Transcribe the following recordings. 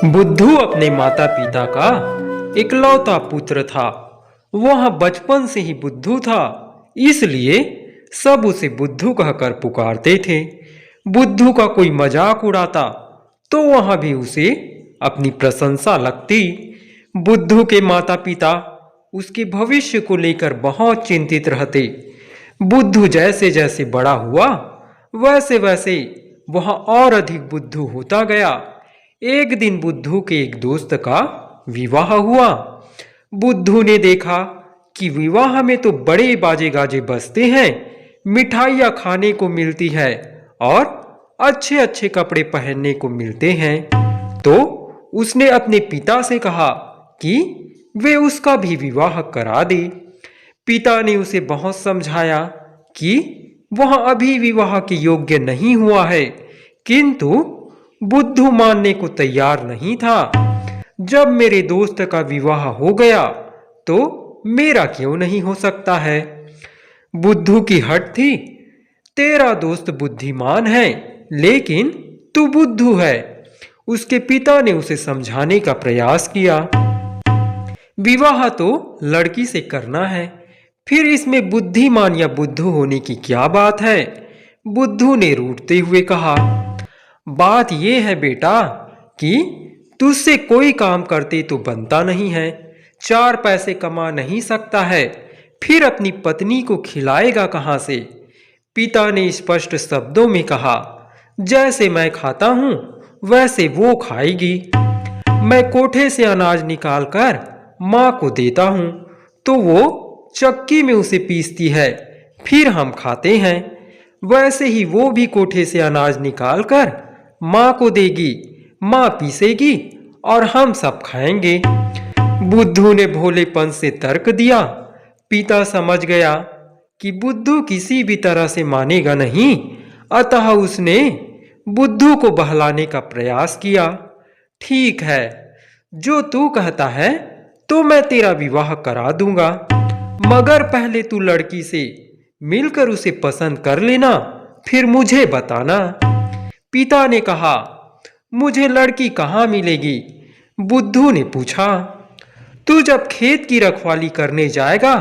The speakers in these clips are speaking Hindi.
बुद्धू अपने माता पिता का इकलौता पुत्र था। वह बचपन से ही बुद्धू था, इसलिए सब उसे बुद्धू कहकर पुकारते थे। बुद्धू का कोई मजाक उड़ाता तो वह भी उसे अपनी प्रशंसा लगती। बुद्धू के माता पिता उसके भविष्य को लेकर बहुत चिंतित रहते। बुद्धू जैसे जैसे बड़ा हुआ वैसे वैसे वह और अधिक बुद्धू होता गया। एक दिन बुद्धू के एक दोस्त का विवाह हुआ। बुद्धू ने देखा कि विवाह में तो बड़े बाजे गाजे बजते हैं, मिठाइयाँ खाने को मिलती है और अच्छे अच्छे कपड़े पहनने को मिलते हैं। तो उसने अपने पिता से कहा कि वे उसका भी विवाह करा दे। पिता ने उसे बहुत समझाया कि वह अभी विवाह के योग्य नहीं हुआ है, किंतु बुद्धू मानने को तैयार नहीं था। जब मेरे दोस्त का विवाह हो गया तो मेरा क्यों नहीं हो सकता है। बुद्धू की हट थी, तेरा दोस्त बुद्धिमान है लेकिन तू बुद्धू है। उसके पिता ने उसे समझाने का प्रयास किया। विवाह तो लड़की से करना है, फिर इसमें बुद्धिमान या बुद्धू होने की क्या बात है। बुद्धू ने रूठते हुए कहा, बात यह है बेटा कि तुझसे कोई काम करते तो बनता नहीं है, चार पैसे कमा नहीं सकता है, फिर अपनी पत्नी को खिलाएगा कहां से। पिता ने स्पष्ट शब्दों में कहा, जैसे मैं खाता हूं वैसे वो खाएगी। मैं कोठे से अनाज निकालकर माँ को देता हूं तो वो चक्की में उसे पीसती है, फिर हम खाते हैं। वैसे ही वो भी कोठे से अनाज निकालकर माँ को देगी, माँ पीसेगी और हम सब खाएंगे। बुद्धू ने भोलेपन से तर्क दिया। पिता समझ गया कि बुद्धू किसी भी तरह से मानेगा नहीं, अतः उसने बुद्धू को बहलाने का प्रयास किया। ठीक है, जो तू कहता है तो मैं तेरा विवाह करा दूंगा, मगर पहले तू लड़की से मिलकर उसे पसंद कर लेना, फिर मुझे बताना। पिता ने कहा, मुझे लड़की कहाँ मिलेगी? बुद्धू ने पूछा। तू जब खेत की रखवाली करने जाएगा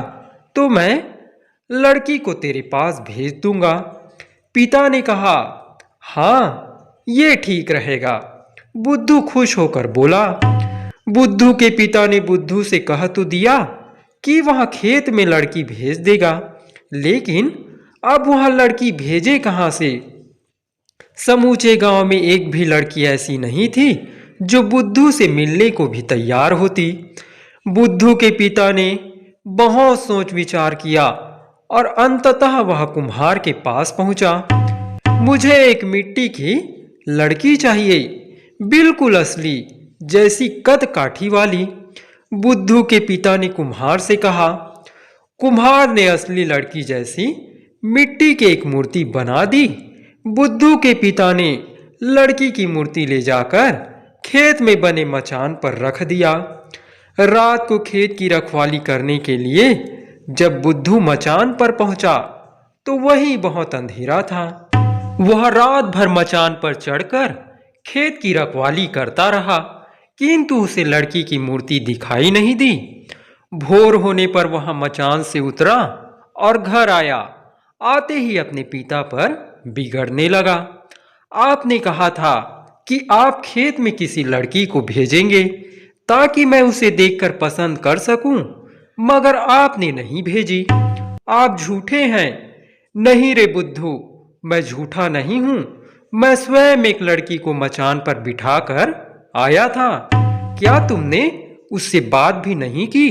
तो मैं लड़की को तेरे पास भेज दूंगा। पिता ने कहा, हाँ ये ठीक रहेगा। बुद्धू खुश होकर बोला। बुद्धू के पिता ने बुद्धू से कह तो दिया कि वह खेत में लड़की भेज देगा, लेकिन अब वह लड़की भेजे कहां से। समूचे गांव में एक भी लड़की ऐसी नहीं थी जो बुद्धू से मिलने को भी तैयार होती। बुद्धू के पिता ने बहुत सोच विचार किया और अंततः वह कुम्हार के पास पहुंचा। मुझे एक मिट्टी की लड़की चाहिए, बिल्कुल असली, जैसी कद काठी वाली। बुद्धू के पिता ने कुम्हार से कहा। कुम्हार ने असली लड़की जैसी मिट्टी की एक मूर्ति बना दी। बुद्धू के पिता ने लड़की की मूर्ति ले जाकर खेत में बने मचान पर रख दिया। रात को खेत की रखवाली करने के लिए जब बुद्धू मचान पर पहुंचा तो वहीं बहुत अंधेरा था। वह रात भर मचान पर चढ़कर खेत की रखवाली करता रहा, किंतु उसे लड़की की मूर्ति दिखाई नहीं दी। भोर होने पर वह मचान से उतरा और घर आया। आते ही अपने पिता पर बिगड़ने लगा। आपने कहा था कि आप खेत में किसी लड़की को भेजेंगे ताकि मैं उसे देखकर पसंद कर सकूं, मगर आपने नहीं भेजी। आप झूठे हैं। नहीं रे बुद्धू, मैं झूठा नहीं हूं। मैं स्वयं एक लड़की को मचान पर बिठाकर आया था। क्या तुमने उससे बात भी नहीं की?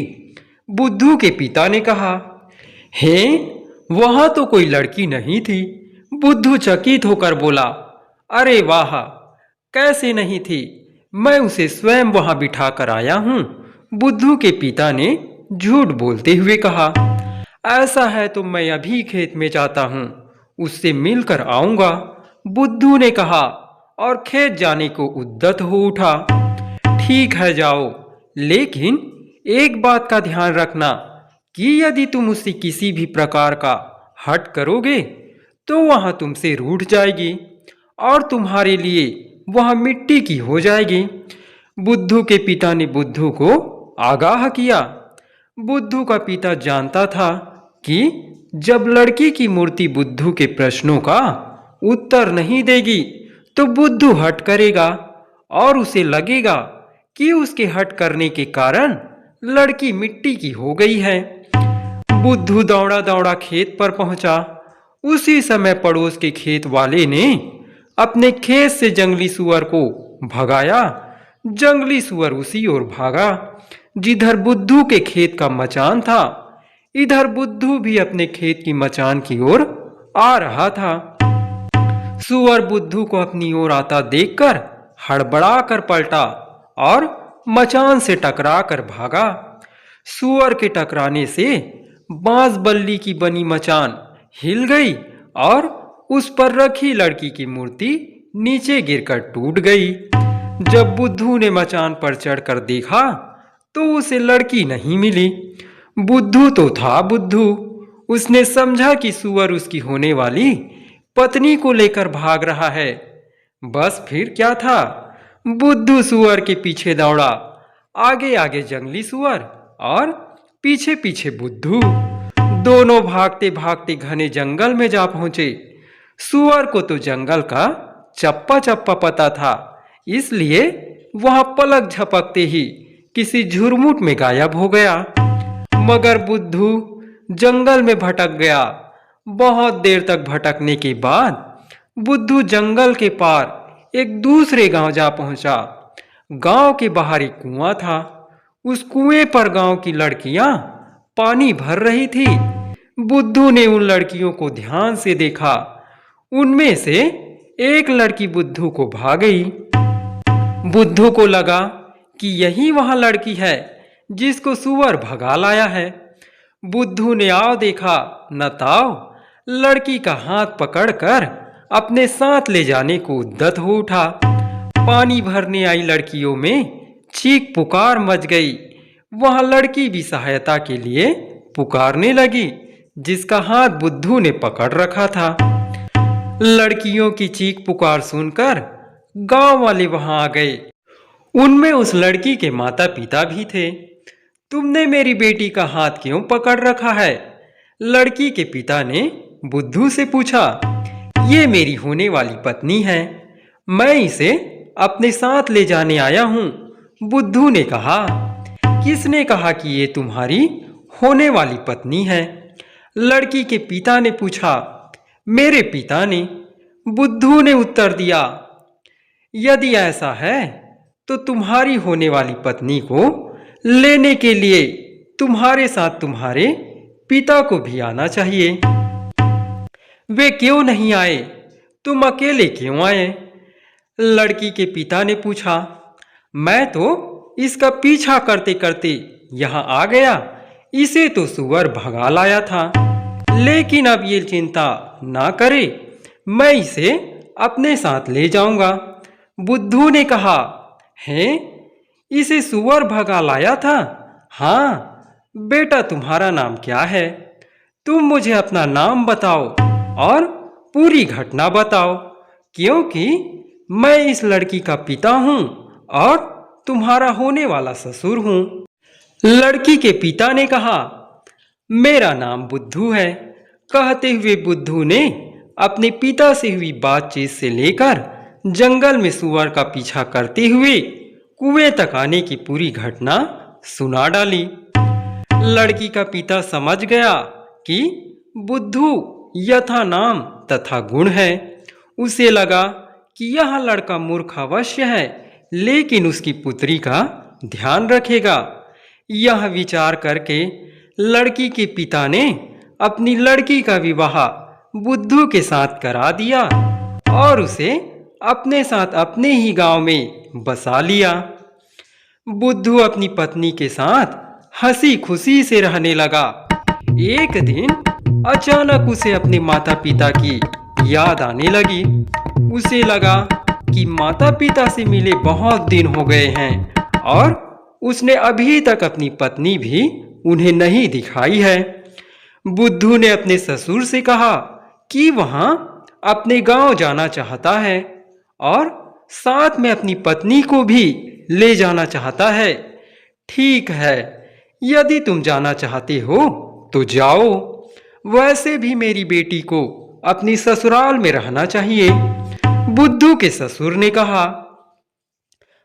बुद्धू के पिता ने कहा। हे, वहां तो कोई लड़की नहीं थी। बुद्धू चकित होकर बोला, अरे वाह, कैसे नहीं थी? मैं उसे स्वयं वहां बिठाकर आया हूं। बुद्धू के पिता ने झूठ बोलते हुए कहा। ऐसा है तो मैं अभी खेत में जाता हूं, उससे मिलकर आऊंगा। बुद्धू ने कहा और खेत जाने को उद्यत हो उठा। ठीक है, जाओ, लेकिन एक बात का ध्यान रखना कि यदि तुम उससे किसी भी प्रकार का हट करोगे तो वह तुमसे रूठ जाएगी और तुम्हारे लिए वह मिट्टी की हो जाएगी। बुद्धू के पिता ने बुद्धू को आगाह किया। बुद्धू का पिता जानता था कि जब लड़की की मूर्ति बुद्धू के प्रश्नों का उत्तर नहीं देगी तो बुद्धू हट करेगा और उसे लगेगा कि उसके हट करने के कारण लड़की मिट्टी की हो गई है। बुद्धू दौड़ा दौड़ा खेत पर पहुंचा। उसी समय पड़ोस के खेत वाले ने अपने खेत से जंगली सुअर को भगाया। जंगली सुअर उसी ओर भागा जिधर बुद्धू के खेत का मचान था। इधर बुद्धू भी अपने खेत की मचान की ओर आ रहा था। सुअर बुद्धू को अपनी ओर आता देखकर हड़बड़ा कर पलटा और मचान से टकरा कर भागा। सुअर के टकराने से बांस बल्ली की बनी मचान हिल गई और उस पर रखी लड़की की मूर्ति नीचे गिरकर टूट गई। जब बुद्धू ने मचान पर चढ़कर देखा तो उसे लड़की नहीं मिली। बुद्धू तो था बुद्धू। उसने समझा कि सुअर उसकी होने वाली पत्नी को लेकर भाग रहा है। बस फिर क्या था, बुद्धू सुअर के पीछे दौड़ा। आगे आगे जंगली सुअर और पीछे पीछे बुद्धू। दोनों भागते भागते घने जंगल में जा पहुंचे। सुअर को तो जंगल का चप्पा चप्पा पता था, इसलिए वहां पलक झपकते ही किसी झुरमुट में गायब हो गया। मगर बुद्धू जंगल में भटक गया। बहुत देर तक भटकने के बाद बुद्धू जंगल के पार एक दूसरे गांव जा पहुंचा। गांव के बाहर एक कुआं था। उस कुएं पर गांव की लड़कियां पानी भर रही थी। बुद्धू ने उन लड़कियों को ध्यान से देखा। उनमें से एक लड़की बुद्धू को भा गई। बुद्धू को लगा कि यही वहां लड़की है जिसको सुअर भगा लाया है। बुद्धू ने आओ देखा न ताओ लड़की का हाथ पकड़कर अपने साथ ले जाने को उद्यत हो उठा। पानी भरने आई लड़कियों में चीख पुकार मच गई। वहां लड़की भी सहायता के लिए पुकारने लगी, जिसका हाथ बुद्धू ने पकड़ रखा था। लड़कियों की चीख पुकार सुनकर गांव वाले वहां आ गए। उनमें उस लड़की के माता पिता भी थे। तुमने मेरी बेटी का हाथ क्यों पकड़ रखा है? लड़की के पिता ने बुद्धू से पूछा। ये मेरी होने वाली पत्नी है, मैं इसे अपने साथ ले जाने आया हूं। बुद्धू ने कहा। किसने कहा कि ये तुम्हारी होने वाली पत्नी है? लड़की के पिता ने पूछा। मेरे पिता ने, बुद्धू ने उत्तर दिया। यदि ऐसा है तो तुम्हारी होने वाली पत्नी को लेने के लिए तुम्हारे साथ तुम्हारे पिता को भी आना चाहिए। वे क्यों नहीं आए? तुम अकेले क्यों आए? लड़की के पिता ने पूछा। मैं तो इसका पीछा करते करते यहाँ आ गया। इसे तो सुअर भगा लाया था, लेकिन अब ये चिंता ना करे, मैं इसे अपने साथ ले जाऊंगा। बुद्धू ने कहा। हैं, इसे सुअर भगा लाया था? हाँ बेटा, तुम्हारा नाम क्या है? तुम मुझे अपना नाम बताओ और पूरी घटना बताओ, क्योंकि मैं इस लड़की का पिता हूं और तुम्हारा होने वाला ससुर हूं। लड़की के पिता ने कहा। मेरा नाम बुद्धू है। कहते हुए बुद्धू ने अपने पिता से हुई बातचीत से लेकर जंगल में सुअर का पीछा करते हुए कुएं तक आने की पूरी घटना सुना डाली। लड़की का पिता समझ गया कि बुद्धू यथा नाम तथा गुण है। उसे लगा कि यह लड़का मूर्ख अवश्य है, लेकिन उसकी पुत्री का ध्यान रखेगा। यह विचार करके लड़की के पिता ने अपनी लड़की का विवाह बुद्धू के साथ करा दिया और उसे अपने साथ अपने ही गांव में बसा लिया। बुद्धू अपनी पत्नी के साथ हंसी खुशी से रहने लगा। एक दिन अचानक उसे अपने माता पिता की याद आने लगी। उसे लगा कि माता पिता से मिले बहुत दिन हो गए हैं और उसने अभी तक अपनी पत्नी भी उन्हें नहीं दिखाई है। बुद्धू ने अपने ससुर से कहा कि वहां अपने गांव जाना चाहता है और साथ में अपनी पत्नी को भी ले जाना चाहता है। ठीक है, यदि तुम जाना चाहते हो तो जाओ, वैसे भी मेरी बेटी को अपनी ससुराल में रहना चाहिए। बुद्धू के ससुर ने कहा।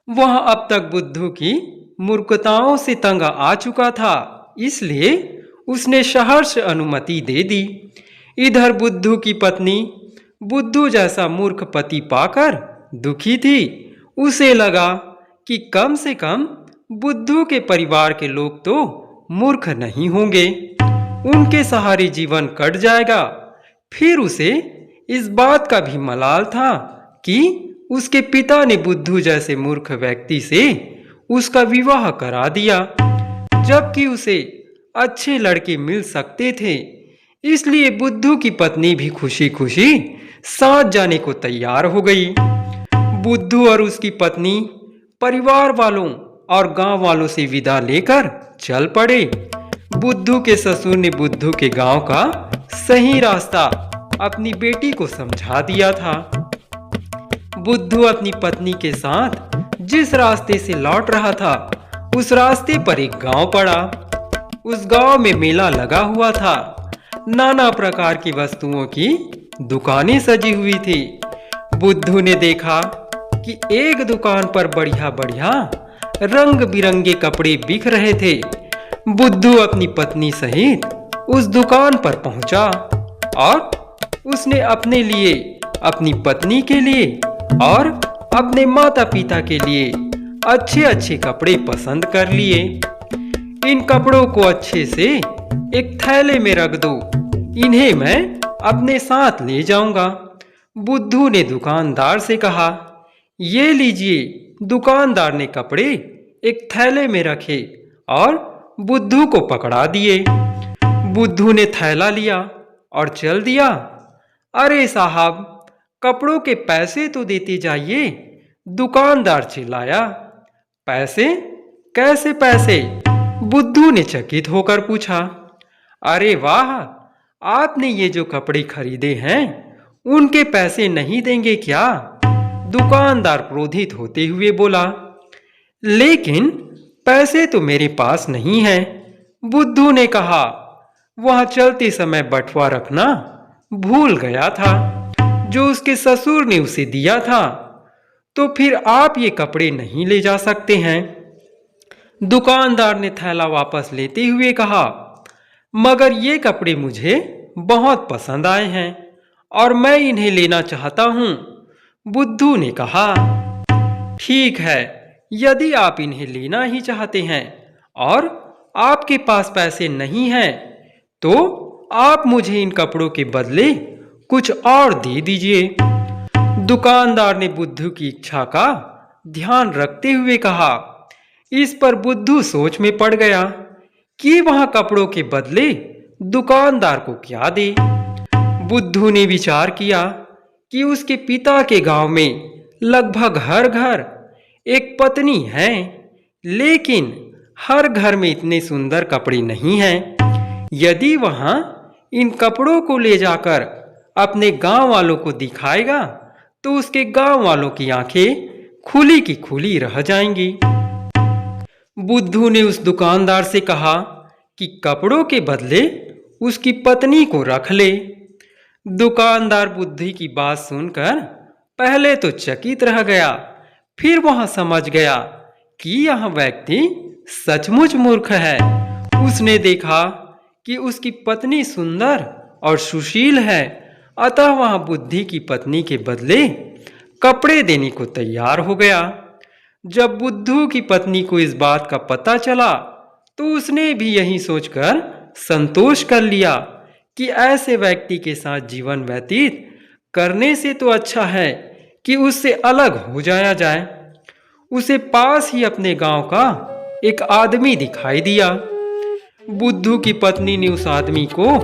वह अब तक बुद्धू की मूर्खताओं से तंग आ चुका था, इसलिए उसने सहर्ष अनुमति दे दी। इधर बुद्धू की पत्नी बुद्धू जैसा मूर्ख पति पाकर दुखी थी। उसे लगा कि कम से कम बुद्धू के परिवार के लोग तो मूर्ख नहीं होंगे, उनके सहारे जीवन कट जाएगा। फिर उसे इस बात का भी मलाल था कि उसके पिता ने बुद्धू जैसे मूर्ख व्यक्ति से उसका विवाह करा दिया, जबकि उसे अच्छे लड़के मिल सकते थे। इसलिए बुद्धू की पत्नी भी खुशी खुशी साथ जाने को तैयार हो गई। बुद्धू और उसकी पत्नी परिवार वालों और गांव वालों से विदा लेकर चल पड़े। बुद्धू के ससुर ने बुद्धू के गांव का सही रास्ता अपनी बेटी को समझा दिया था। बुद्धू अपनी पत्नी के साथ जिस रास्ते से लौट रहा था, उस रास्ते पर एक गांव पड़ा। उस गांव में मेला लगा हुआ था। नाना प्रकार की वस्तुओं की दुकानें सजी हुई थी। बुद्धू ने देखा कि एक दुकान पर बढ़िया बढ़िया रंग बिरंगे कपड़े बिक रहे थे। बुद्धू अपनी पत्नी सहित उस दुकान पर पहुंचा और उसने अपने लिए, अपनी पत्नी के लिए और अपने माता पिता के लिए अच्छे अच्छे कपड़े पसंद कर लिए। इन कपड़ों को अच्छे से एक थैले में रख दो, इन्हें मैं अपने साथ ले जाऊंगा। बुद्धू ने दुकानदार से कहा। ये लीजिए। दुकानदार ने कपड़े एक थैले में रखे और बुद्धू को पकड़ा दिए। बुद्धू ने थैला लिया और चल दिया। अरे साहब, कपड़ों के पैसे तो देते जाइए, दुकानदार चिल्लाया। पैसे? कैसे पैसे? बुद्धू ने चकित होकर पूछा। अरे वाह, आपने ये जो कपड़े खरीदे हैं उनके पैसे नहीं देंगे क्या? दुकानदार क्रोधित होते हुए बोला। लेकिन पैसे तो मेरे पास नहीं है, बुद्धू ने कहा। वह चलते समय बटुआ रखना भूल गया था जो उसके ससुर ने उसे दिया था। तो फिर आप ये कपड़े नहीं ले जा सकते हैं। दुकानदार ने थैला वापस लेते हुए कहा, मगर ये कपड़े मुझे बहुत पसंद आए हैं और मैं इन्हें लेना चाहता हूं। बुद्धू ने कहा। ठीक है, यदि आप इन्हें लेना ही चाहते हैं और आपके पास पैसे नहीं हैं, तो आप मुझे इन कपड़ों के बदले कुछ और दे दीजिए। दुकानदार ने बुद्धू की इच्छा का ध्यान रखते हुए कहा। इस पर बुद्धू सोच में पड़ गया कि वह कपड़ों के बदले दुकानदार को क्या दे। बुद्धू ने विचार किया कि उसके पिता के गांव में लगभग हर घर एक पत्नी है, लेकिन हर घर में इतने सुंदर कपड़े नहीं हैं। यदि वहां इन कपड़ों को ले जाकर अपने गांव वालों को दिखाएगा तो उसके गांव वालों की आंखें खुली की खुली रह जाएंगी। बुद्धू ने उस दुकानदार से कहा कि कपड़ों के बदले उसकी पत्नी को रख ले। दुकानदार बुद्धू की बात सुनकर पहले तो चकित रह गया, फिर वह समझ गया कि यह व्यक्ति सचमुच मूर्ख है। उसने देखा कि उसकी पत्नी सुंदर और सुशील है, अतः वह बुद्धू की पत्नी के बदले कपड़े देने को तैयार हो गया। जब बुद्धू की पत्नी को इस बात का पता चला तो उसने भी यही सोचकर संतोष कर लिया कि ऐसे व्यक्ति के साथ जीवन व्यतीत करने से तो अच्छा है कि उससे अलग हो जाया जाए। उसे पास ही अपने गांव का एक आदमी दिखाई दिया। बुद्धू की पत्नी ने उस आदमी को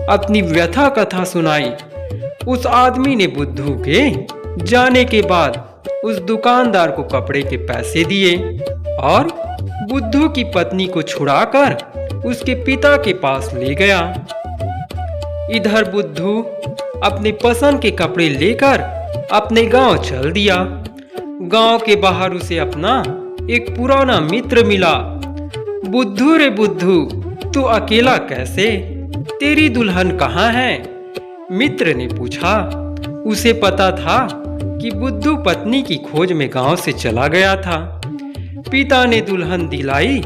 अपनी व्यथा कथा सुनाई। उस आदमी ने बुद्धू के जाने के बाद उस दुकानदार को कपड़े के पैसे दिए और बुद्धू की पत्नी को छुड़ाकर उसके पिता के पास ले गया। इधर बुद्धू अपने पसंद के कपड़े लेकर अपने गांव चल दिया। गांव के बाहर उसे अपना एक पुराना मित्र मिला। बुद्धू रे बुद्धू, तू अकेला कैसे? तेरी दुल्हन कहाँ है? मित्र ने पूछा। उसे पता था कि बुद्धू पत्नी की खोज में गांव से चला गया था। पिता ने दुल्हन दिलाई,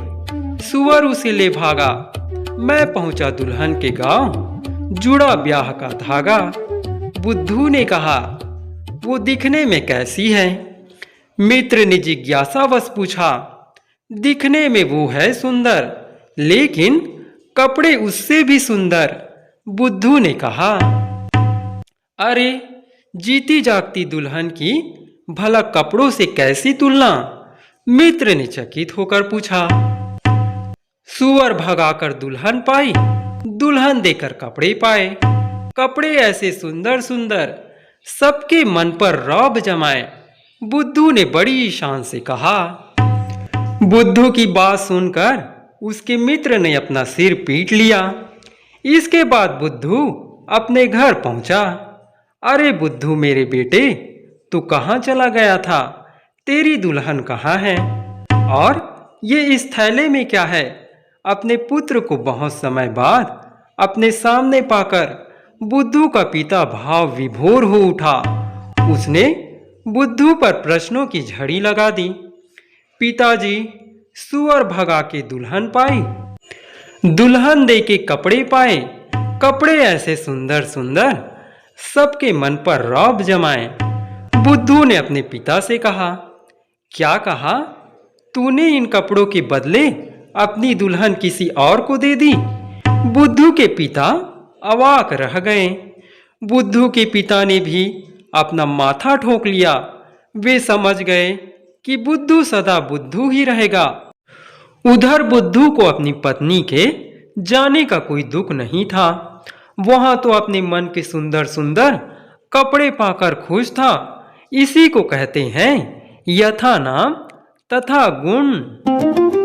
सुअर उसे ले भागा। मैं पहुंचा दुल्हन के गांव, जुड़ा ब्याह का धागा। बुद्धू ने कहा, वो दिखने में कैसी है? मित्र ने जिज्ञासावश पूछा। दिखने में वो है सुंदर, लेकिन कपड़े उससे भी सुंदर। बुद्धू ने कहा। अरे, जीती जागती दुल्हन की भला कपड़ों से कैसी तुलना? मित्र ने चकित होकर पूछा। सुअर भगाकर दुल्हन पाई, दुल्हन देकर कपड़े पाए। कपड़े ऐसे सुंदर सुंदर, सबके मन पर रौब जमाए। बुद्धू ने बड़ी शान से कहा। बुद्धू की बात सुनकर उसके मित्र ने अपना सिर पीट लिया। इसके बाद बुद्धू अपने घर पहुंचा। अरे बुद्धू मेरे बेटे, तू कहाँ चला गया था? तेरी दुल्हन कहाँ है? और ये इस थैले में क्या है? अपने पुत्र को बहुत समय बाद अपने सामने पाकर बुद्धू का पिता भाव विभोर हो उठा। उसने बुद्धू पर प्रश्नों की झड़ी लगा दी। पिताजी, सुअर भगा के दुल्हन पाई, दुल्हन दे के कपड़े पाए। कपड़े ऐसे सुंदर सुंदर, सबके मन पर रौब जमाए। बुद्धू ने अपने पिता से कहा। क्या कहा? तूने इन कपड़ों के बदले अपनी दुल्हन किसी और को दे दी? बुद्धू के पिता अवाक रह गए। बुद्धू के पिता ने भी अपना माथा ठोक लिया। वे समझ गए कि बुद्धू सदा बुद्धू ही रहेगा। उधर बुद्धू को अपनी पत्नी के जाने का कोई दुख नहीं था। वहां तो अपने मन के सुंदर सुंदर कपड़े पाकर खुश था। इसी को कहते हैं यथा नाम तथा गुण।